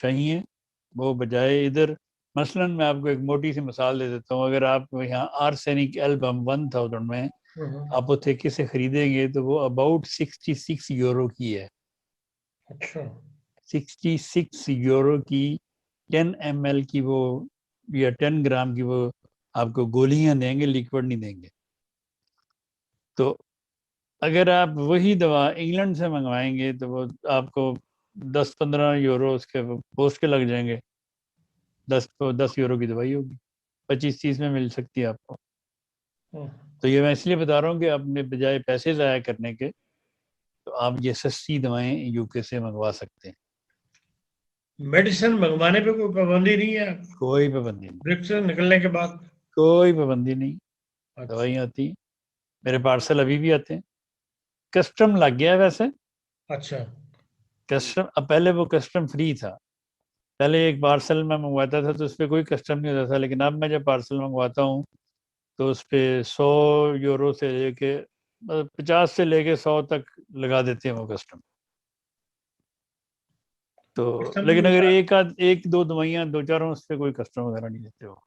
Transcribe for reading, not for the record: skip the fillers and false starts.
चाहिए, वो बजाय इधर, मसलन मैं आपको एक मोटी सी मिसाल दे देता हूँ, अगर आप यहाँ आर्सेनिक एल्बम 1000 में आप उसे किसे खरीदेंगे तो वो अबाउट 66 यूरो की है। अच्छा, 66 यूरो की 10 ml की वो या 10 ग्राम की वो आपको गोलियां देंगे, लिक्विड नहीं देंगे। तो अगर आप वही दवा इंग्लैंड से मंगवाएंगे तो वो आपको 10-15 यूरो उसके पोस्ट के लग जाएंगे। 10 यूरो की दवाई होगी, 25-30 में मिल सकती है आपको। तो ये मैं इसलिए बता रहा हूँ कि अपने बजाय पैसे ज़ाया करने के, तो आप ये सस्ती दवाएं यूके से मंगवा सकते हैं। मेडिसिन मंगवाने पे कोई पाबंदी नहीं है कोई पाबंदी नहीं, ब्रिक्स से निकलने के बाद? कोई पाबंदी नहीं। अच्छा, दवाइयाँ आती हैं, मेरे पार्सल अभी भी आते हैं। कस्टम लग गया है वैसे, अच्छा, कस्टम अब, पहले वो कस्टम फ्री था। पहले एक पार्सल मैं मंगवाता था तो उस पर कोई कस्टम नहीं होता था, लेकिन अब मैं जब पार्सल मंगवाता हूँ तो उस पर 100 यूरो से लेके 50 से लेके 100 तक लगा देते हैं वो कस्टम। तो कस्टम लेकिन भी अगर साथ। एक आध एक दो दवाइयाँ दो चार उस पर कोई कस्टम वगैरह नहीं देते हो।